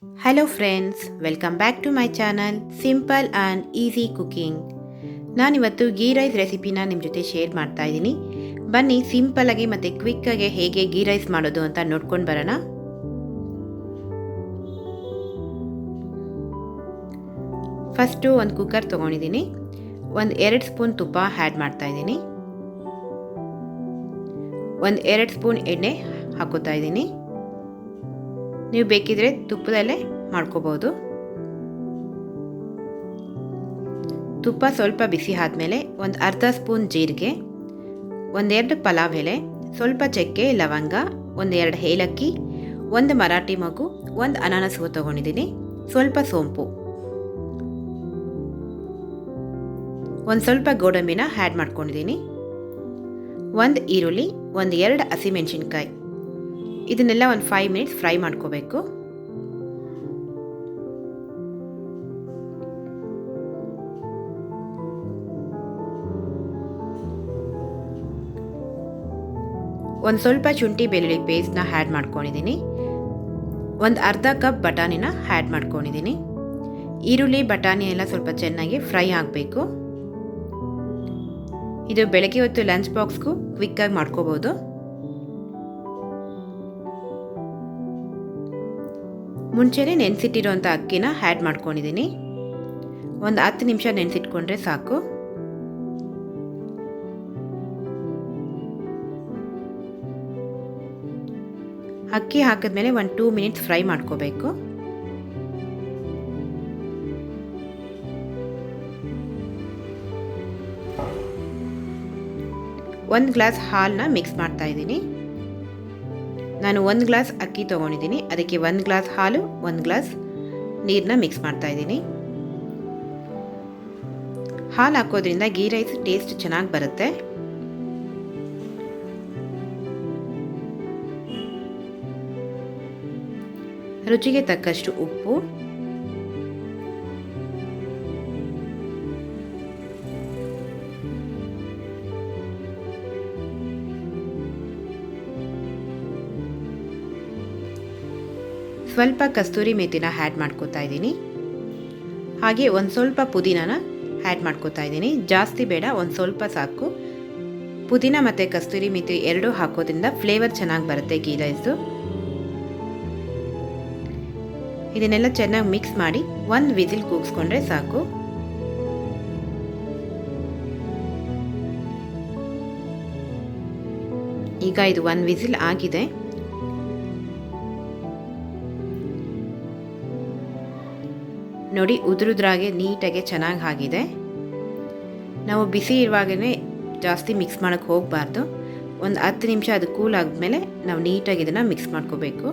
Hello friends, welcome back to my channel Simple and Easy Cooking. ನಾನಿವತ್ತು ghee rice ರೆಸಿಪಿನ ನಿಮ್ಮ ಜೊತೆ ಶೇರ್ ಮಾಡ್ತಾ ಇದ್ದೀನಿ. ಬನ್ನಿ ಸಿಂಪಲ್ ಆಗಿ ಮತ್ತು ಕ್ವಿಕ್ಕಾಗಿ ಹೇಗೆ ಗೀ ರೈಸ್ ಮಾಡೋದು ಅಂತ ನೋಡ್ಕೊಂಡು ಬರೋಣ. ಫಸ್ಟು ಒಂದು ಕುಕ್ಕರ್ ತೊಗೊಂಡಿದ್ದೀನಿ. ಒಂದು 2 ಸ್ಪೂನ್ ತುಪ್ಪ ಆ್ಯಡ್ ಮಾಡ್ತಾ ಇದ್ದೀನಿ. ಒಂದು 2 ಸ್ಪೂನ್ ಎಣ್ಣೆ ಹಾಕೋತಾ ಇದ್ದೀನಿ. ನೀವು ಬೇಕಿದ್ರೆ ತುಪ್ಪದಲ್ಲೇ ಮಾಡ್ಕೋಬೋದು. ತುಪ್ಪ ಸ್ವಲ್ಪ ಬಿಸಿ ಆದಮೇಲೆ ಒಂದು ಅರ್ಧ ಸ್ಪೂನ್ ಜೀರಿಗೆ, 1-2 ಪಲಾವ್ ಎಲೆ, ಸ್ವಲ್ಪ ಚಕ್ಕೆ ಲವಂಗ, 1-2 ಏಲಕ್ಕಿ, 1 ಮರಾಠಿ ಮಗು, 1 ಅನಾನಸ್ ಹೂವು ತೊಗೊಂಡಿದ್ದೀನಿ, ಸ್ವಲ್ಪ ಸೋಂಪು, ಒಂದು ಸ್ವಲ್ಪ ಗೋಡಂಬಿನ ಆ್ಯಡ್ ಮಾಡ್ಕೊಂಡಿದ್ದೀನಿ, 1 ಈರುಳ್ಳಿ, 1-2 ಹಸಿಮೆಣಸಿನ್ಕಾಯಿ. ಇದನ್ನೆಲ್ಲ ಒಂದು 5 ಮಿನಿಟ್ಸ್ ಫ್ರೈ ಮಾಡ್ಕೋಬೇಕು. ಒಂದು ಸ್ವಲ್ಪ ಶುಂಠಿ ಬೆಳ್ಳುಳ್ಳಿ ಪೇಸ್ಟ್ನ ಆ್ಯಡ್ ಮಾಡ್ಕೊಂಡಿದ್ದೀನಿ. ಒಂದು ಅರ್ಧ ಕಪ್ ಬಟಾಣಿನ ಆ್ಯಡ್ ಮಾಡ್ಕೊಂಡಿದ್ದೀನಿ. ಈರುಳ್ಳಿ ಬಟಾಣಿ ಎಲ್ಲ ಸ್ವಲ್ಪ ಚೆನ್ನಾಗಿ ಫ್ರೈ ಆಗಬೇಕು. ಇದು ಬೆಳಗ್ಗೆ ಹೊತ್ತು ಲಂಚ್ ಬಾಕ್ಸ್ಗೂ ಕ್ವಿಕ್ಕಾಗಿ ಮಾಡ್ಕೋಬೋದು. ಮುಂಚೆನೇ ನೆನೆಸಿಟ್ಟಿರೋಂಥ ಅಕ್ಕಿನ ಆ್ಯಡ್ ಮಾಡ್ಕೊಂಡಿದ್ದೀನಿ. ಒಂದು 10 ನಿಮಿಷ ನೆನೆಸಿಟ್ಕೊಂಡ್ರೆ ಸಾಕು. ಅಕ್ಕಿ ಹಾಕಿದ್ಮೇಲೆ ಒಂದು 2 ಮಿನಿಟ್ಸ್ ಫ್ರೈ ಮಾಡ್ಕೋಬೇಕು. ಒಂದು ಗ್ಲಾಸ್ ಹಾಲನ್ನ ಮಿಕ್ಸ್ ಮಾಡ್ತಾ ಇದ್ದೀನಿ. ನಾನು 1 ಗ್ಲಾಸ್ ಅಕ್ಕಿ ತೊಗೊಂಡಿದ್ದೀನಿ, ಅದಕ್ಕೆ 1 ಗ್ಲಾಸ್ ಹಾಲು, 1 ಗ್ಲಾಸ್ ನೀರನ್ನ ಮಿಕ್ಸ್ ಮಾಡ್ತಾ ಇದ್ದೀನಿ. ಹಾಲು ಹಾಕೋದ್ರಿಂದ ಗೀ ರೈಸ್ ಟೇಸ್ಟ್ ಚೆನ್ನಾಗಿ ಬರುತ್ತೆ. ರುಚಿಗೆ ತಕ್ಕಷ್ಟು ಉಪ್ಪು, ಸ್ವಲ್ಪ ಕಸ್ತೂರಿ ಮೆಥಿನ ಆ್ಯಡ್ ಮಾಡ್ಕೋತಾ ಇದ್ದೀನಿ. ಹಾಗೆ ಒಂದು ಸ್ವಲ್ಪ ಪುದೀನಾನ ಆ್ಯಡ್ ಮಾಡ್ಕೋತಾ ಇದ್ದೀನಿ. ಜಾಸ್ತಿ ಬೇಡ, ಒಂದು ಸ್ವಲ್ಪ ಸಾಕು. ಪುದೀನ ಮತ್ತು ಕಸ್ತೂರಿ ಮೆಥಿ ಎರಡೂ ಹಾಕೋದ್ರಿಂದ ಫ್ಲೇವರ್ ಚೆನ್ನಾಗಿ ಬರುತ್ತೆ ಗೀ ರೈಸು. ಇದನ್ನೆಲ್ಲ ಚೆನ್ನಾಗಿ ಮಿಕ್ಸ್ ಮಾಡಿ 1 ವಿಸಿಲ್ ಕೂಗಿಸ್ಕೊಂಡ್ರೆ ಸಾಕು. ಈಗ ಇದು 1 ವಿಸಿಲ್ ಆಗಿದೆ. ನೋಡಿ, ಉದುರುದ್ರಾಗೆ ನೀಟಾಗಿ ಚೆನ್ನಾಗಿ ಆಗಿದೆ. ನಾವು ಬಿಸಿ ಇರುವಾಗಲೇ ಜಾಸ್ತಿ ಮಿಕ್ಸ್ ಮಾಡೋಕ್ಕೆ ಹೋಗಬಾರ್ದು. ಒಂದು 10 ನಿಮಿಷ ಅದು ಕೂಲ್ ಆದಮೇಲೆ ನಾವು ನೀಟಾಗಿ ಇದನ್ನು ಮಿಕ್ಸ್ ಮಾಡ್ಕೋಬೇಕು.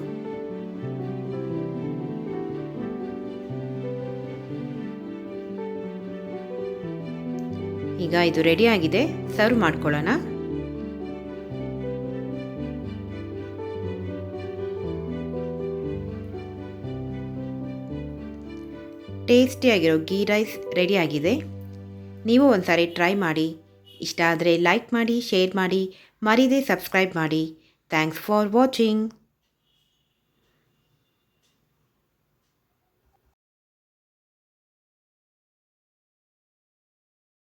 ಈಗ ಇದು ರೆಡಿ ಆಗಿದೆ, ಸರ್ವ್ ಮಾಡ್ಕೊಳ್ಳೋಣ. ಟೇಸ್ಟಿಯಾಗಿರೋ ಗೀ ರೈಸ್ ರೆಡಿಯಾಗಿದೆ. ನೀವು ಒಂದ್ಸಾರಿ ಟ್ರೈ ಮಾಡಿ. ಇಷ್ಟ ಆದರೆ ಲೈಕ್ ಮಾಡಿ, ಶೇರ್ ಮಾಡಿ, ಮರೀದೆ ಸಬ್ಸ್ಕ್ರೈಬ್ ಮಾಡಿ. Thanks for watching.